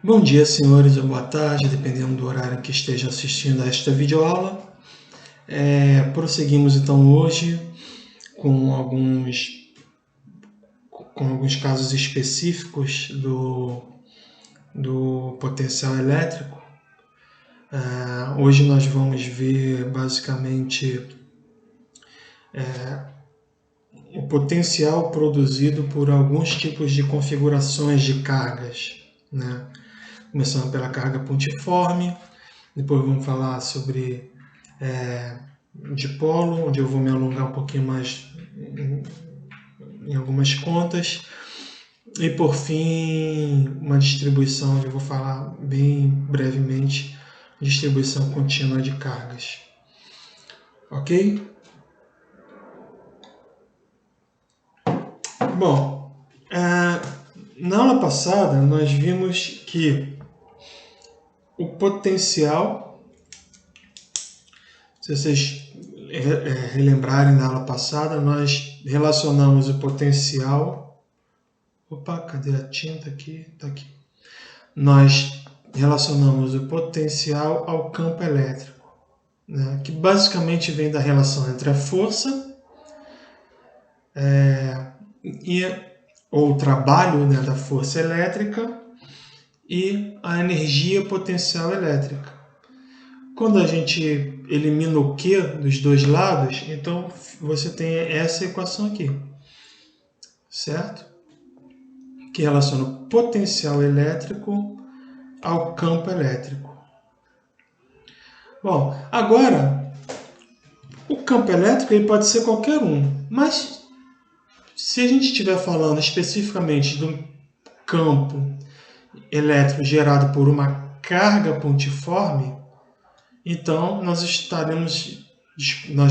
Bom dia, senhores, ou boa tarde, dependendo do horário que esteja assistindo a esta videoaula. Prosseguimos então hoje com alguns casos específicos do potencial elétrico. Hoje nós vamos ver basicamente o potencial produzido por alguns tipos de configurações de cargas, né? Começando pela carga pontiforme, depois vamos falar sobre dipolo, onde eu vou me alongar um pouquinho mais em algumas contas, e por fim uma distribuição, onde eu vou falar bem brevemente, distribuição contínua de cargas. Ok? Bom, na aula passada nós vimos que o potencial, se vocês relembrarem da aula passada, nós relacionamos o potencial. Opa, cadê a tinta aqui? Tá aqui. Nós relacionamos o potencial ao campo elétrico, né, que basicamente vem da relação entre a força ou o trabalho, né, da força elétrica e a energia potencial elétrica. Quando a gente elimina o Q dos dois lados, então você tem essa equação aqui, certo? Que relaciona o potencial elétrico ao campo elétrico. Bom, agora, o campo elétrico ele pode ser qualquer um, mas se a gente estiver falando especificamente do campo elétrico gerado por uma carga pontiforme, então nós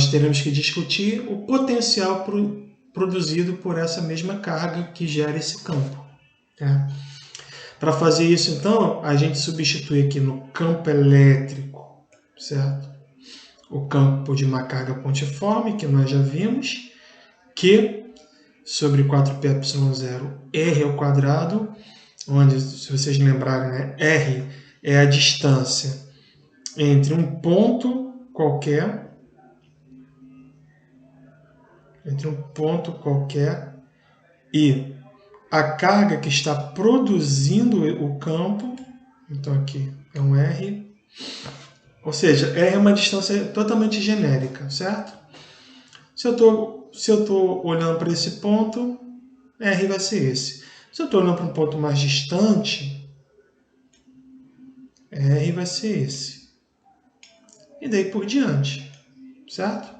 teremos que discutir o potencial produzido por essa mesma carga que gera esse campo. Tá? Para fazer isso, então, a gente substitui aqui no campo elétrico, certo? O campo de uma carga pontiforme, que nós já vimos, Q sobre 4πε0 R ao quadrado, onde, se vocês lembrarem, né, R é a distância entre um ponto qualquer, e a carga que está produzindo o campo. Então aqui é um R, ou seja, R é uma distância totalmente genérica, certo? Se eu estou olhando para esse ponto, R vai ser esse. Se eu estou olhando para um ponto mais distante, R vai ser esse. E daí por diante, certo?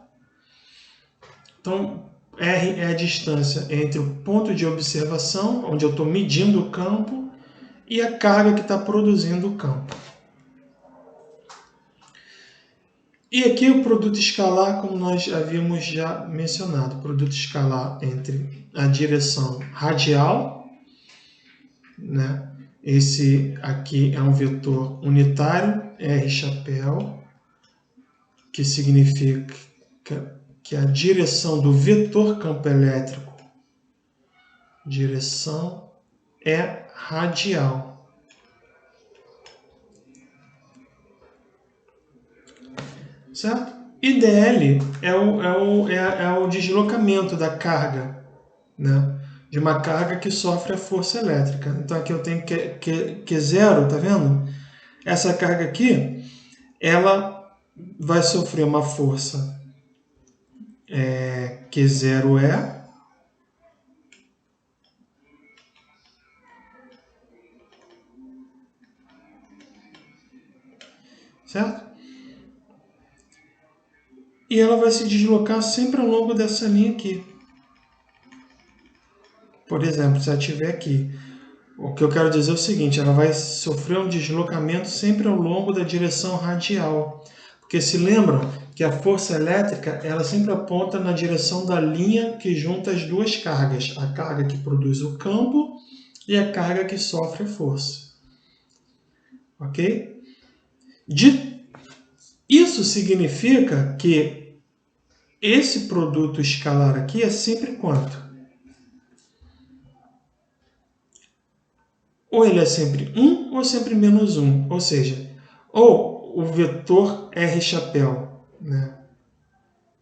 Então, R é a distância entre o ponto de observação, onde eu estou medindo o campo, e a carga que está produzindo o campo. E aqui o produto escalar, como nós havíamos já mencionado, produto escalar entre a direção radial, né? Esse aqui é um vetor unitário, R chapéu, que significa que a direção do vetor campo elétrico, direção é radial. Certo? E dl é o deslocamento da carga, né? De uma carga que sofre a força elétrica. Então aqui eu tenho Q0, tá vendo? Essa carga aqui, ela vai sofrer uma força Q0E, certo? E ela vai se deslocar sempre ao longo dessa linha aqui. Por exemplo, se ela estiver aqui, o que eu quero dizer é o seguinte, ela vai sofrer um deslocamento sempre ao longo da direção radial. Porque se lembram que a força elétrica ela sempre aponta na direção da linha que junta as duas cargas, a carga que produz o campo e a carga que sofre a força. Ok? Isso significa que esse produto escalar aqui é sempre quanto? ou ele é sempre 1 ou sempre menos 1. Ou seja, ou o vetor R chapéu, né?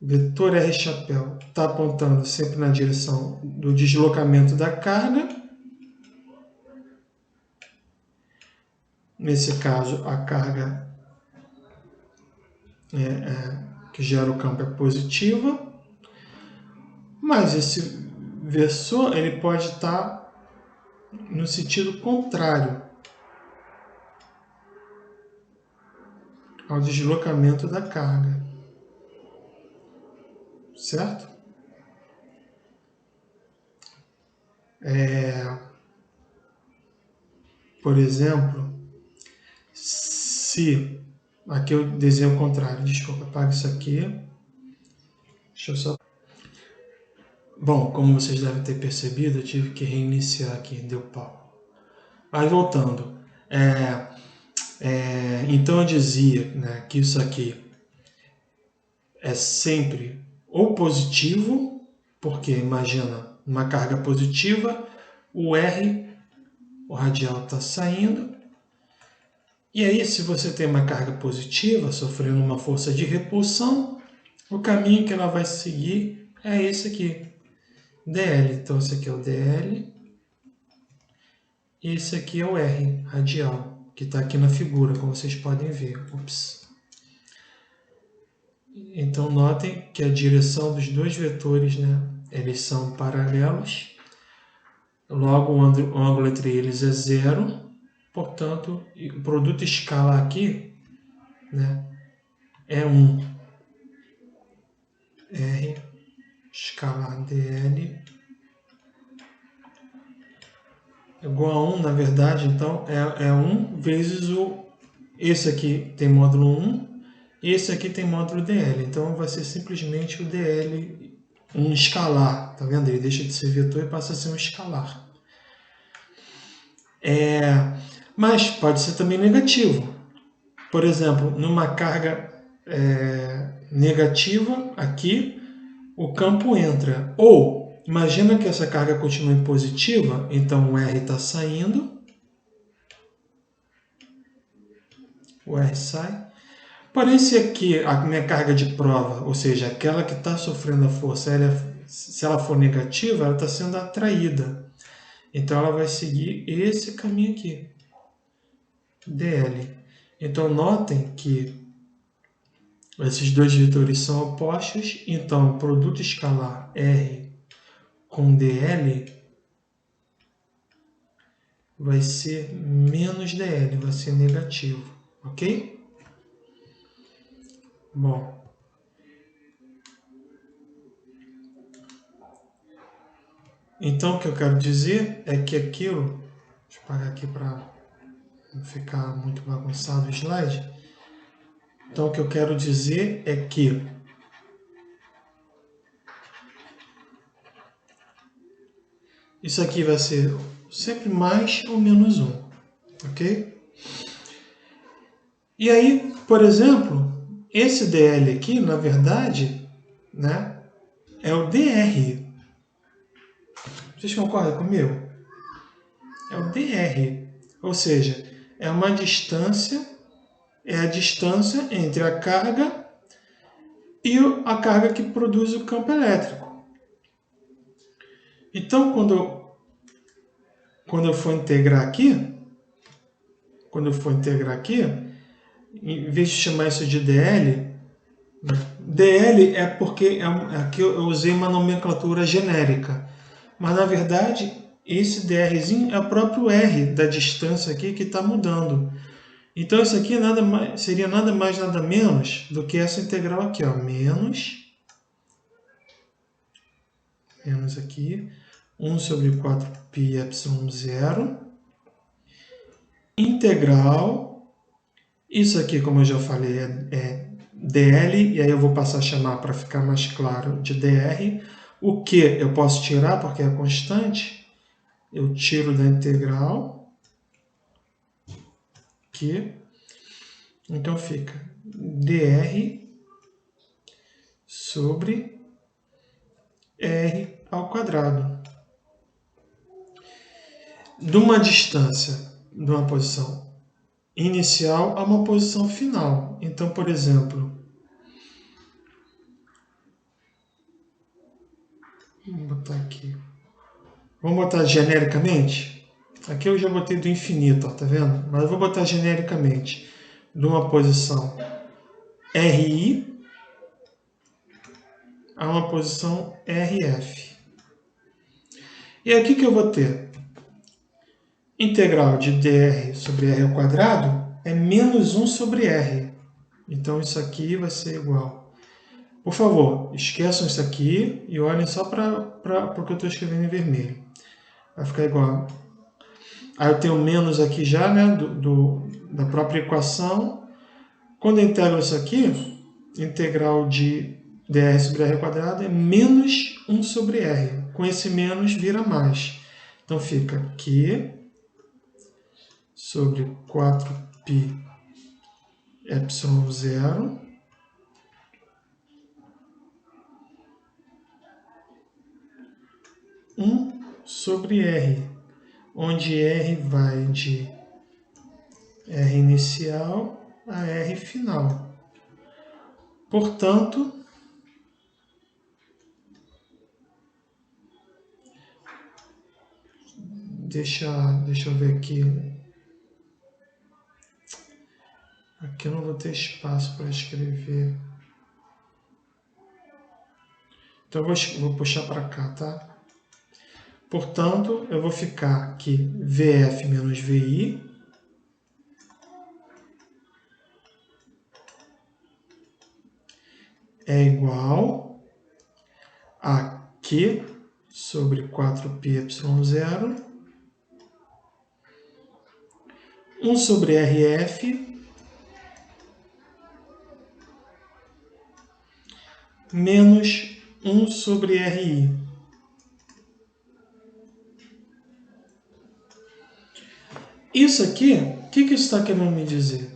O vetor R chapéu está apontando sempre na direção do deslocamento da carga. Nesse caso, a carga que gera o campo é positiva. Mas esse versor ele pode estar no sentido contrário ao deslocamento da carga. Certo? Por exemplo, se... Aqui eu desenho o contrário. Desculpa, apaga isso aqui. Deixa eu só... Bom, como vocês devem ter percebido, eu tive que reiniciar aqui, deu pau. Aí voltando. Então eu dizia, né, que isso aqui é sempre ou positivo, porque imagina uma carga positiva, o R, o radial está saindo, e aí se você tem uma carga positiva sofrendo uma força de repulsão, o caminho que ela vai seguir é esse aqui, dl. Então esse aqui é o dl, e esse aqui é o R, radial, que está aqui na figura, como vocês podem ver. Ups. Então notem que a direção dos dois vetores, né, eles são paralelos, logo o ângulo entre eles é zero, portanto o produto escalar aqui, né, é 1. R escalar dl igual a 1, na verdade, então é 1 vezes esse aqui tem módulo 1, e esse aqui tem módulo dl, então vai ser simplesmente o dl, um escalar, tá vendo? Ele deixa de ser vetor e passa a ser um escalar. Mas pode ser também negativo. Por exemplo, numa carga negativa, aqui, o campo entra. Ou, imagina que essa carga continue positiva, então o R está saindo, o R sai. Porém, se aqui a minha carga de prova, ou seja, aquela que está sofrendo a força, se ela for negativa, ela está sendo atraída. Então ela vai seguir esse caminho aqui, dl. Então notem que esses dois vetores são opostos, então o produto escalar R com dl vai ser menos dl, vai ser negativo, ok? Bom, então o que eu quero dizer é que aquilo, deixa eu apagar aqui para não ficar muito bagunçado o slide. Então o que eu quero dizer é que isso aqui vai ser sempre mais ou menos 1, ok? E aí, por exemplo, esse dl aqui, na verdade, né, é o dr. Vocês concordam comigo? É o dr. Ou seja, é a distância entre a carga e a carga que produz o campo elétrico. Então, quando eu for integrar aqui, em vez de chamar isso de dl, dl é porque aqui eu usei uma nomenclatura genérica, mas na verdade esse drzinho é o próprio r da distância aqui que está mudando. Então isso aqui seria nada mais nada menos do que essa integral aqui, ó, menos aqui 1 sobre 4π epsilon 0 integral, isso aqui, como eu já falei, é dl, e aí eu vou passar a chamar, para ficar mais claro, de dr. O que eu posso tirar, porque é constante, eu tiro da integral, que então fica dr sobre r ao quadrado. de uma distância, de uma posição inicial a uma posição final. Então, por exemplo, vamos botar aqui. Vamos botar genericamente. Aqui eu já botei do infinito, ó, tá vendo? Mas eu vou botar genericamente de uma posição RI a uma posição RF. E aqui que eu vou ter integral de dr sobre r ao quadrado é menos 1 sobre r. Então isso aqui vai ser igual. Por favor, esqueçam isso aqui e olhem só para o que eu estou escrevendo em vermelho. Vai ficar igual. Aí eu tenho menos aqui já, né, da própria equação. Quando eu integro isso aqui, integral de dr sobre r ao quadrado é menos 1 sobre r. Com esse menos vira mais. Então fica Q sobre 4π ε0 1 sobre R, onde R vai de R inicial a R final. Portanto, deixa eu ver aqui. Aqui eu não vou ter espaço para escrever. Então eu vou puxar para cá, tá? Portanto, eu vou ficar aqui VF menos VI é igual a Q sobre 4π ε0 1 sobre RF menos 1 sobre RI. Isso aqui, o que isso está querendo me dizer?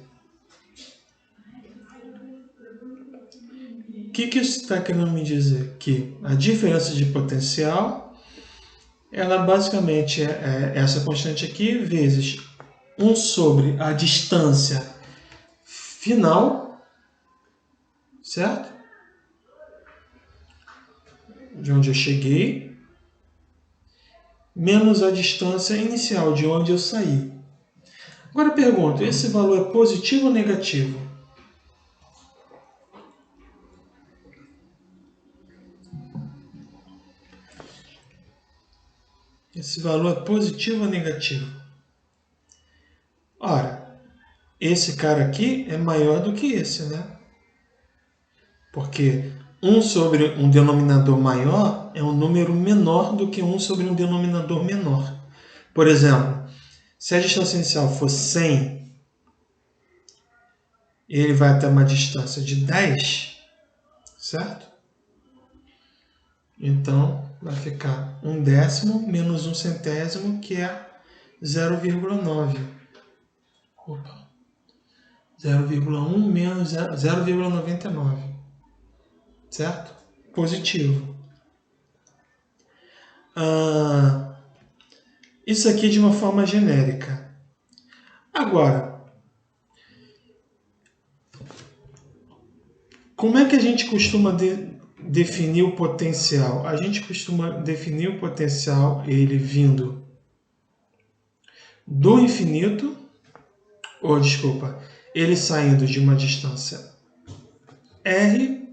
O que isso está querendo me dizer? Que a diferença de potencial, ela basicamente é essa constante aqui vezes 1 sobre a distância final, certo? De onde eu cheguei, menos a distância inicial, de onde eu saí. Agora eu pergunto, esse valor é positivo ou negativo? Esse valor é positivo ou negativo? Ora, esse cara aqui é maior do que esse, né? Porque 1 sobre um denominador maior é um número menor do que 1 sobre um denominador menor. Por exemplo, se a distância inicial for 100, ele vai até uma distância de 10, certo? Então, vai ficar 1/10 menos 1/100, que é 0,9. Opa. 0,1 menos 0,99. Certo? Positivo. Isso aqui de uma forma genérica. Agora, como é que a gente costuma definir o potencial? A gente costuma definir o potencial ele vindo do infinito, ele saindo de uma distância r,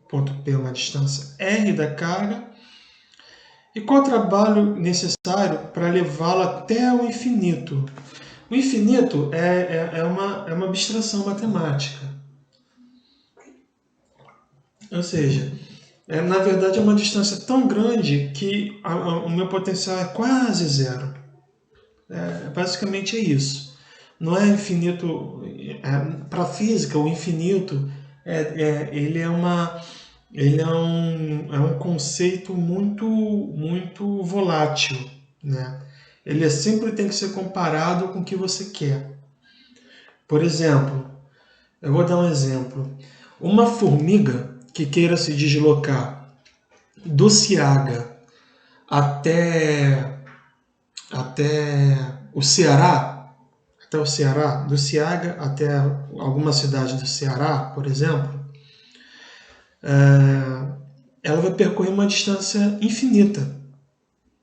ponto P é uma distância r da carga, e qual o trabalho necessário para levá-la até o infinito? O infinito é uma abstração matemática. Ou seja, na verdade é uma distância tão grande que o meu potencial é quase zero. Basicamente é isso. Não é infinito. Para a física, o infinito ele é um conceito muito volátil, né? Ele sempre tem que ser comparado com o que você quer. Por exemplo, eu vou dar um exemplo. Uma formiga que queira se deslocar do Ciaga até até o Ceará, do Ceará até alguma cidade do Ceará, por exemplo, ela vai percorrer uma distância infinita,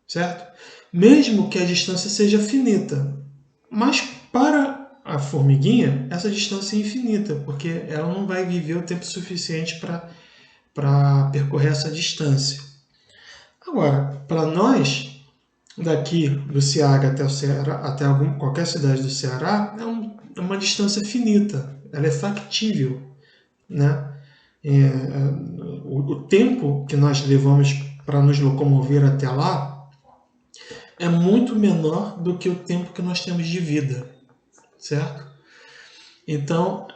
certo? Mesmo que a distância seja finita, mas para a formiguinha, essa distância é infinita, porque ela não vai viver o tempo suficiente para percorrer essa distância. Agora, para nós, daqui do Ceará até o Ceará, até qualquer cidade do Ceará, é uma distância finita, ela é factível, né? O tempo que nós levamos para nos locomover até lá é muito menor do que o tempo que nós temos de vida, certo? Então,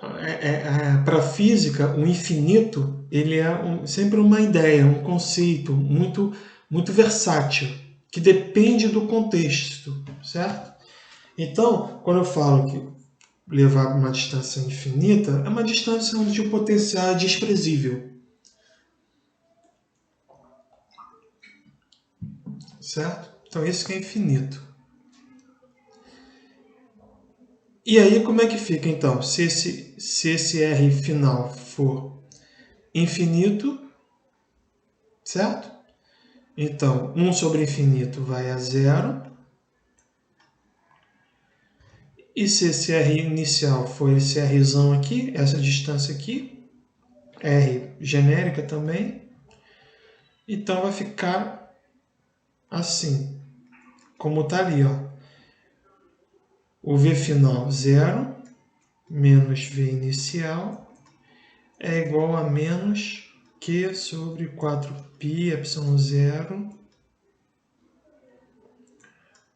para a física, o infinito ele é sempre uma ideia, um conceito muito versátil, que depende do contexto, certo? Então, quando eu falo que levar uma distância infinita, é uma distância onde o potencial é desprezível, certo? Então, isso que é infinito. E aí, como é que fica, então? Se esse R final for infinito, certo? Então, 1 sobre infinito vai a zero. E se esse R inicial for esse Rzão aqui, essa distância aqui, R genérica também, então vai ficar assim, como está ali, ó. O V final 0 menos V inicial é igual a menos Q sobre 4π epsilon 0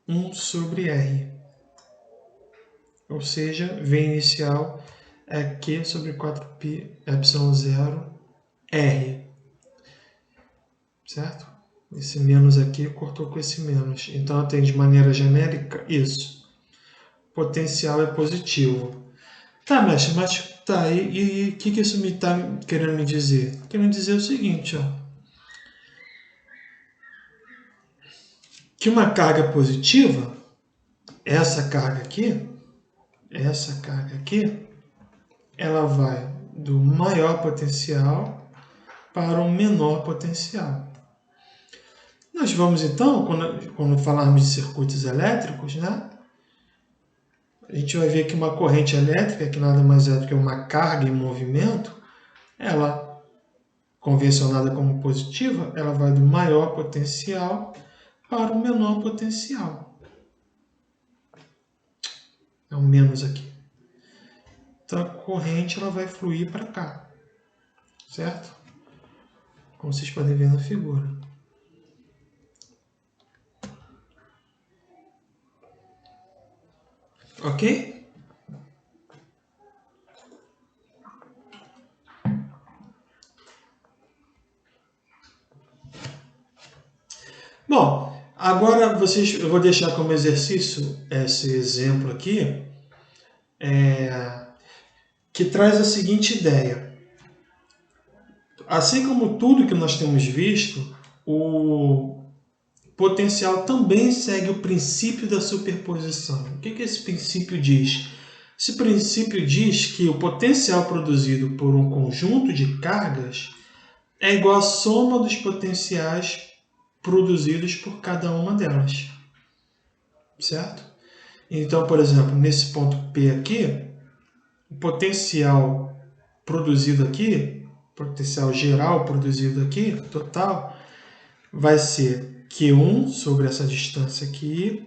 1 sobre R. Ou seja, V inicial é Q sobre 4π epsilon 0 R. Certo? Esse menos aqui cortou com esse menos. Então, tem de maneira genérica isso. Potencial é positivo. Tá, mestre, mas tá, e o que isso me está querendo me dizer? Querendo dizer o seguinte, ó. Que uma carga positiva, essa carga aqui, ela vai do maior potencial para o menor potencial. Nós vamos então, quando falarmos de circuitos elétricos, né? A gente vai ver que uma corrente elétrica, que nada mais é do que uma carga em movimento, ela, convencionada como positiva, ela vai do maior potencial para o menor potencial. É um menos aqui. Então a corrente ela vai fluir para cá, certo? Como vocês podem ver na figura. Ok? Bom, agora eu vou deixar como exercício esse exemplo aqui, que traz a seguinte ideia. Assim como tudo que nós temos visto, o potencial também segue o princípio da superposição. O que esse princípio diz? Esse princípio diz que o potencial produzido por um conjunto de cargas é igual à soma dos potenciais produzidos por cada uma delas. Certo? Então, por exemplo, nesse ponto P aqui, o potencial produzido aqui, potencial geral produzido aqui, total, vai ser Q1 sobre essa distância aqui,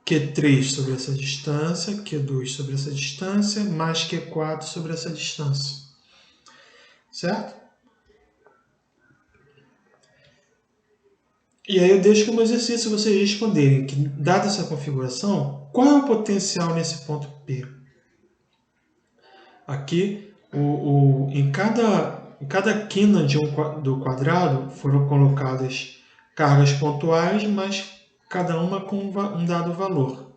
Q3 sobre essa distância, Q2 sobre essa distância, mais Q4 sobre essa distância. Certo? E aí eu deixo como exercício vocês responderem que, dada essa configuração, qual é o potencial nesse ponto P? Aqui, em cada quina do quadrado foram colocadas cargas pontuais, mas cada uma com um dado valor,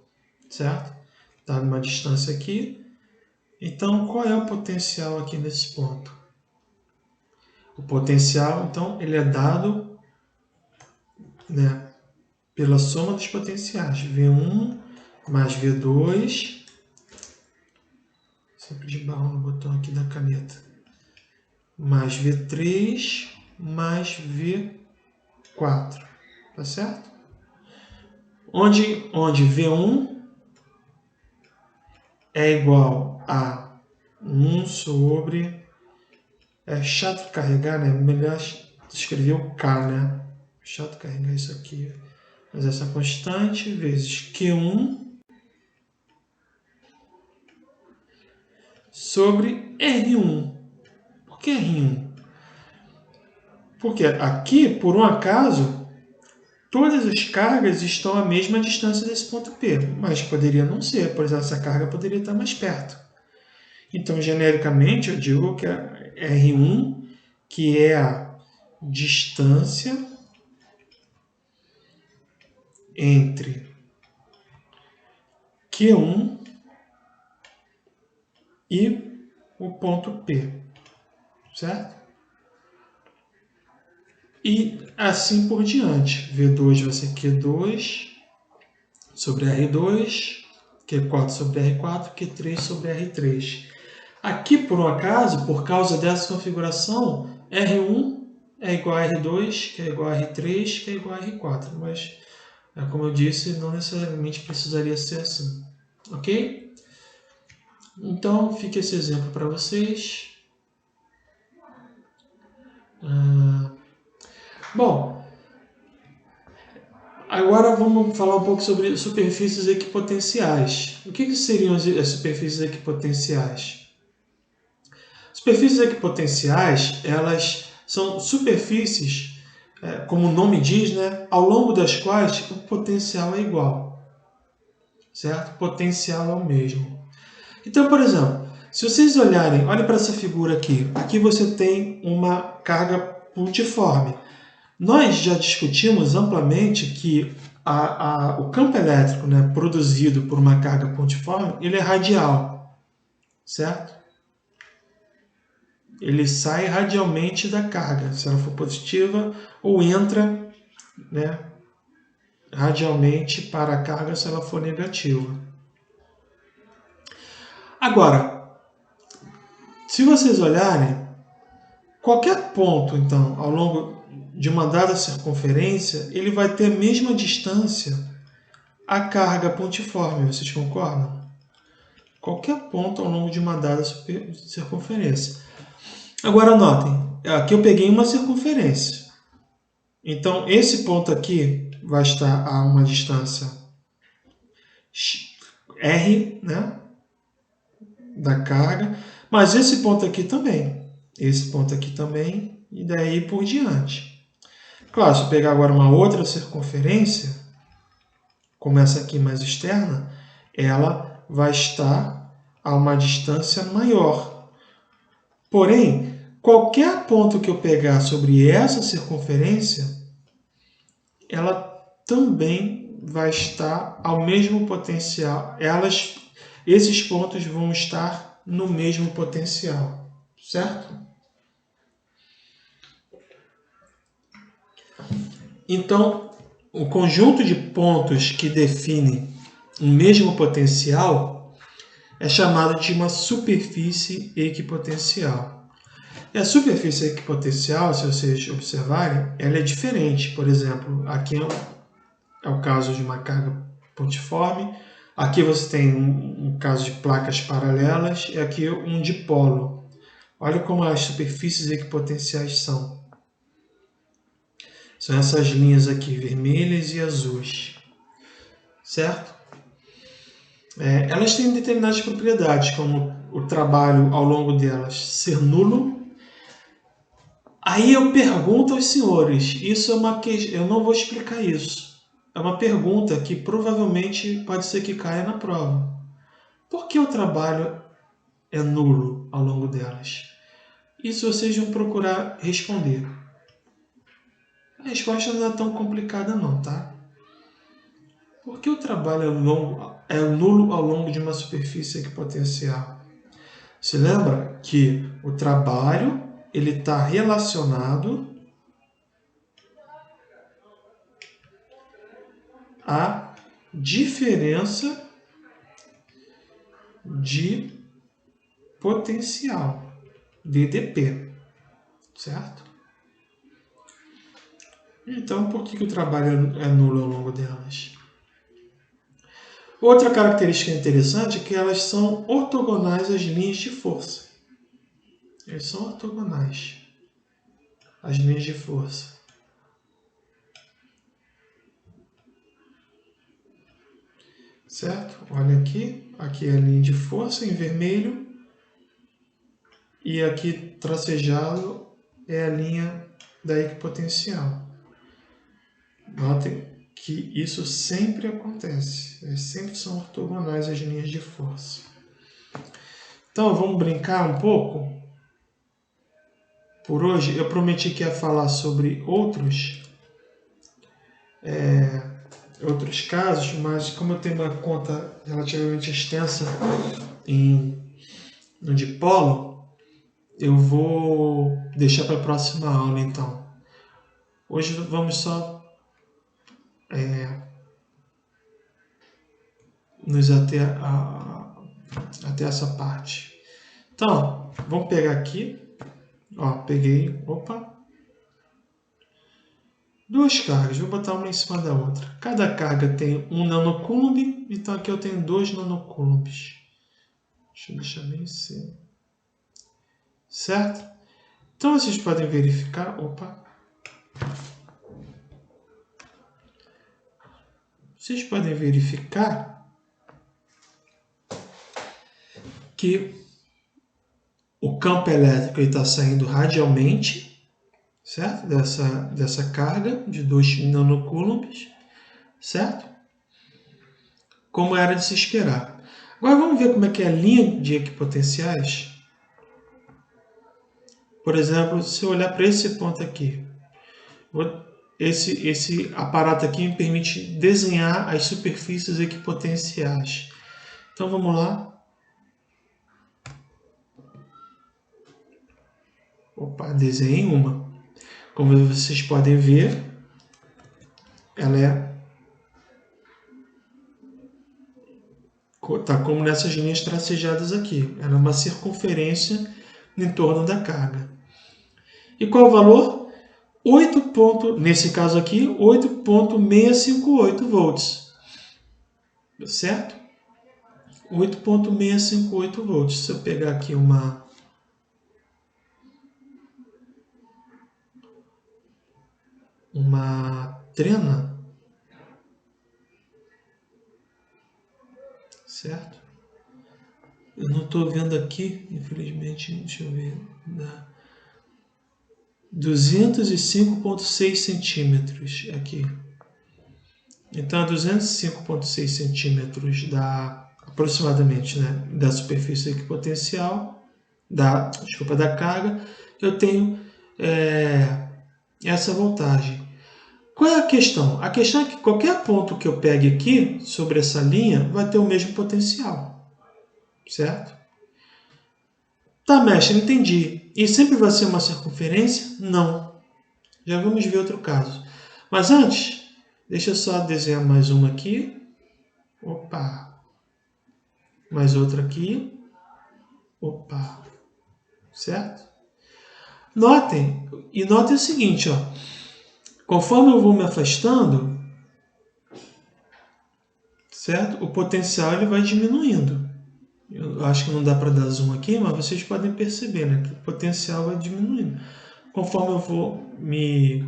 certo? Dada uma distância aqui. Então, qual é o potencial aqui nesse ponto? O potencial, então, ele é dado, né, pela soma dos potenciais. V1 mais V2, sempre de barro no botão aqui da caneta, mais V3 mais V4, tá certo? Onde V1 é igual a 1 sobre... É chato carregar, né? Melhor escrever o K, né? Chato carregar isso aqui. Mas essa constante vezes Q1 sobre R1. Por que R1? Porque aqui, por um acaso, todas as cargas estão à mesma distância desse ponto P. Mas poderia não ser, por exemplo, essa carga poderia estar mais perto. Então, genericamente, eu digo que é R1, que é a distância entre Q1 e o ponto P, certo? E assim por diante. V2 vai ser Q2 sobre R2, Q4 sobre R4, Q3 sobre R3. Aqui, por um acaso, por causa dessa configuração, R1 é igual a R2, que é igual a R3, que é igual a R4. Mas, como eu disse, não necessariamente precisaria ser assim. Ok? Então, fica esse exemplo para vocês. Bom, agora vamos falar um pouco sobre superfícies equipotenciais. O que seriam as superfícies equipotenciais? Superfícies equipotenciais, elas são superfícies, como o nome diz, né, ao longo das quais o potencial é igual. Certo? O potencial é o mesmo. Então, por exemplo, se vocês olhem para essa figura aqui. Aqui você tem uma carga pontiforme. Nós já discutimos amplamente que o campo elétrico, né, produzido por uma carga pontiforme, ele é radial, certo? Ele sai radialmente da carga, se ela for positiva, ou entra, né, radialmente para a carga se ela for negativa. Agora, se vocês olharem, qualquer ponto, então, ao longo de uma dada circunferência, ele vai ter a mesma distância à carga pontiforme, vocês concordam? Qualquer ponto ao longo de uma dada circunferência. Agora notem, aqui eu peguei uma circunferência. Então, esse ponto aqui vai estar a uma distância R, né, da carga, mas esse ponto aqui também. Esse ponto aqui também, e daí por diante. Claro, se eu pegar agora uma outra circunferência, como essa aqui mais externa, ela vai estar a uma distância maior. Porém, qualquer ponto que eu pegar sobre essa circunferência, ela também vai estar ao mesmo potencial. Esses pontos vão estar no mesmo potencial, certo? Então, o conjunto de pontos que define o mesmo potencial é chamado de uma superfície equipotencial. E a superfície equipotencial, se vocês observarem, ela é diferente. Por exemplo, aqui é o caso de uma carga pontiforme, aqui você tem um caso de placas paralelas e aqui um dipolo. Olha como as superfícies equipotenciais são. São essas linhas aqui, vermelhas e azuis. Certo? Elas têm determinadas propriedades, como o trabalho ao longo delas ser nulo. Aí eu pergunto aos senhores, isso é uma questão, eu não vou explicar isso. É uma pergunta que provavelmente pode ser que caia na prova. Por que o trabalho é nulo ao longo delas? Isso vocês vão procurar responder. A resposta não é tão complicada não, tá? Por que o trabalho é nulo ao longo de uma superfície equipotencial? Se lembra que o trabalho ele está relacionado a diferença de potencial, DDP, certo? Então, por que o trabalho é nulo ao longo delas? Outra característica interessante é que elas são ortogonais às linhas de força. Elas são ortogonais às linhas de força. Certo? Olha aqui. Aqui é a linha de força em vermelho. E aqui tracejado é a linha da equipotencial. Notem que isso sempre acontece. Elas sempre são ortogonais às linhas de força. Então, vamos brincar um pouco? Por hoje, eu prometi que ia falar sobre outros casos, mas como eu tenho uma conta relativamente extensa no dipolo, eu vou deixar para a próxima aula, então. Hoje vamos só nos ater até essa parte. Então, vamos pegar aqui. Ó, peguei. Opa! Duas cargas. Vou botar uma em cima da outra. Cada carga tem 1 nanocoulomb. Então, aqui eu tenho 2 nanocoulombs. Deixa eu deixar bem assim. Certo? Então, vocês podem verificar. Opa! Vocês podem verificar que o campo elétrico está saindo radialmente, certo? Dessa carga de 2 nanocoulombs, certo? Como era de se esperar. Agora vamos ver como é que é a linha de equipotenciais. Por exemplo, se eu olhar para esse ponto aqui, esse aparato aqui me permite desenhar as superfícies equipotenciais. Então vamos lá. Opa, desenhei uma. Como vocês podem ver, ela está como nessas linhas tracejadas aqui. Ela é uma circunferência em torno da carga. E qual o valor? 8. Nesse caso aqui, 8.658 volts. Certo? 8.658 volts. Se eu pegar aqui uma trena, certo? Eu não estou vendo aqui, infelizmente, deixa eu ver. 205,6 centímetros aqui. Então, 205,6 centímetros aproximadamente, né, da superfície equipotencial, da carga, eu tenho essa voltagem. Qual é a questão? A questão é que qualquer ponto que eu pegue aqui, sobre essa linha, vai ter o mesmo potencial. Certo? Tá, mestre, entendi. E sempre vai ser uma circunferência? Não. Já vamos ver outro caso. Mas antes, deixa eu só desenhar mais uma aqui. Opa! Mais outra aqui. Opa! Certo? Notem o seguinte, ó. Conforme eu vou me afastando, certo? O potencial ele vai diminuindo. Eu acho que não dá para dar zoom aqui, mas vocês podem perceber, né, que o potencial vai diminuindo. Conforme eu vou me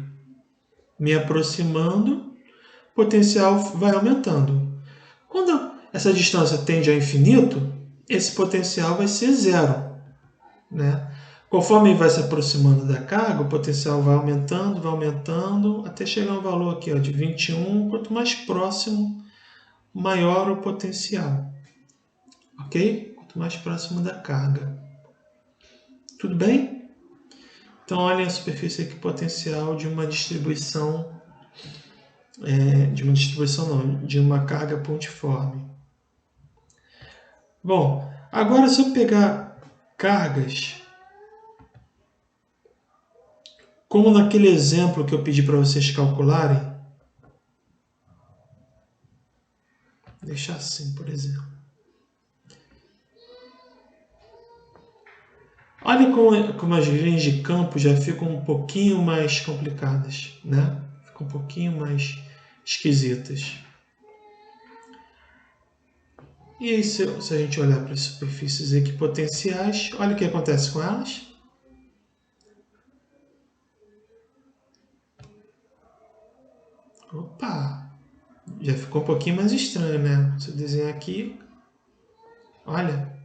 aproximando, o potencial vai aumentando. Quando essa distância tende ao infinito, esse potencial vai ser zero. Né? Conforme ele vai se aproximando da carga, o potencial vai aumentando, até chegar a um valor aqui, ó, de 21. Quanto mais próximo, maior o potencial. Ok? Quanto mais próximo da carga. Tudo bem? Então, olhem a superfície equipotencial de uma distribuição, de uma carga pontiforme. Bom, agora se eu pegar cargas, como naquele exemplo que eu pedi para vocês calcularem, deixar assim, por exemplo. Olha como as linhas de campo já ficam um pouquinho mais complicadas, né? Ficam um pouquinho mais esquisitas. E aí, se a gente olhar para as superfícies equipotenciais, olha o que acontece com elas. Opa! Já ficou um pouquinho mais estranho, né? Se eu desenhar aqui, olha.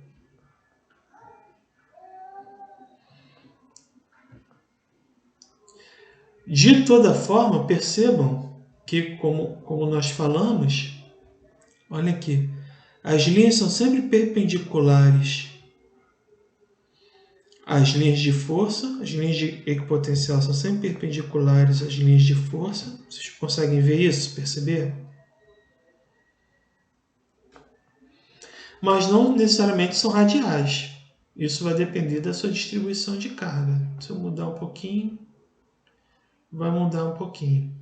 De toda forma, percebam que, como nós falamos, olha aqui, as linhas são sempre perpendiculares às linhas de força, as linhas de equipotencial são sempre perpendiculares às linhas de força. Vocês conseguem ver isso, perceber? Mas não necessariamente são radiais. Isso vai depender da sua distribuição de carga. Se eu mudar um pouquinho, vai mudar um pouquinho.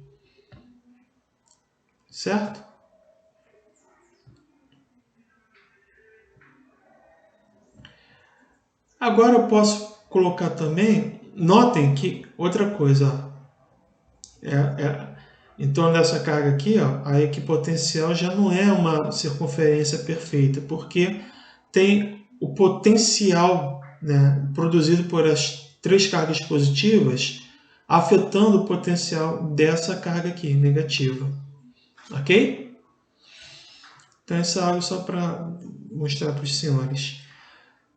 Certo? Agora eu posso colocar também, notem que outra coisa, em torno dessa carga aqui, ó, a equipotencial já não é uma circunferência perfeita, porque tem o potencial, né, produzido por as três cargas positivas afetando o potencial dessa carga aqui, negativa. Ok? Então isso é algo só para mostrar para os senhores.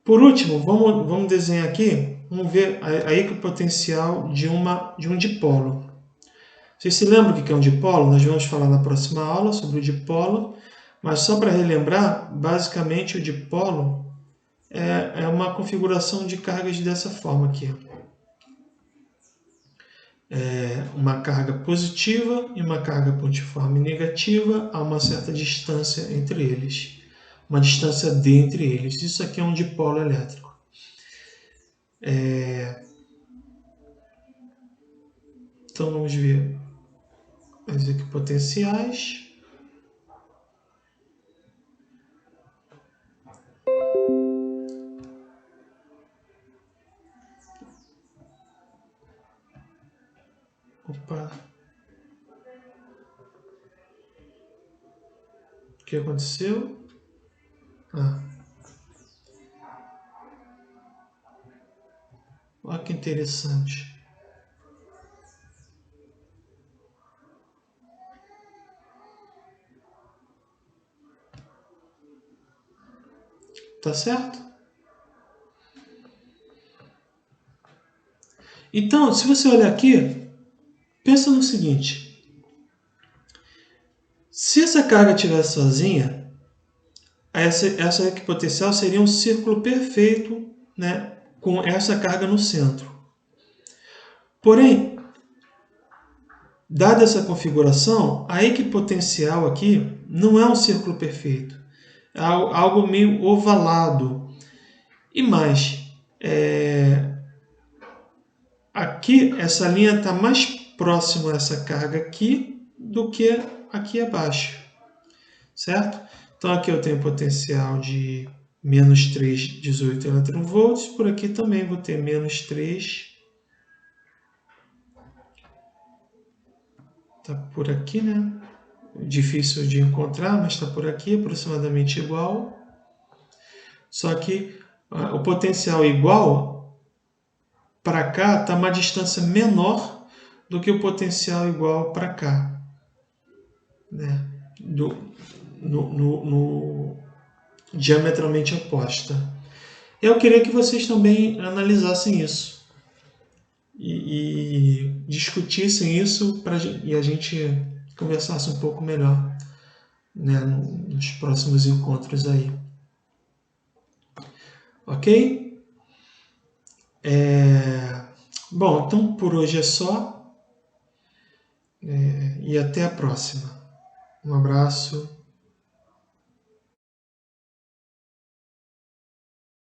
Por último, vamos desenhar aqui, vamos ver a equipotencial de um dipolo. Vocês se lembram o que é um dipolo? Nós vamos falar na próxima aula sobre o dipolo, mas só para relembrar, basicamente o dipolo é uma configuração de cargas dessa forma aqui. Uma carga positiva e uma carga pontiforme negativa a uma certa distância entre eles. Uma distância D entre eles. Isso aqui é um dipolo elétrico. Então vamos ver as equipotenciais. Opa! O que aconteceu? Olha que interessante. Tá certo? Então, se você olhar aqui, pensa no seguinte. Se essa carga estivesse sozinha, essa equipotencial seria um círculo perfeito, né, com essa carga no centro. Porém, dada essa configuração, a equipotencial aqui não é um círculo perfeito. É algo meio ovalado. E mais, aqui essa linha está mais próxima a essa carga aqui do que aqui abaixo. Certo? Então aqui eu tenho potencial de menos 318 eletronvolts. Por aqui também vou ter menos 3. Está por aqui, né? Difícil de encontrar, mas está por aqui, aproximadamente igual. Só que o potencial igual para cá está uma distância menor do que o potencial igual para cá, né? No diametralmente oposta. Eu queria que vocês também analisassem isso e discutissem isso e a gente conversasse um pouco melhor, né, nos próximos encontros aí. Ok? Bom, então por hoje é só. E até a próxima. Um abraço.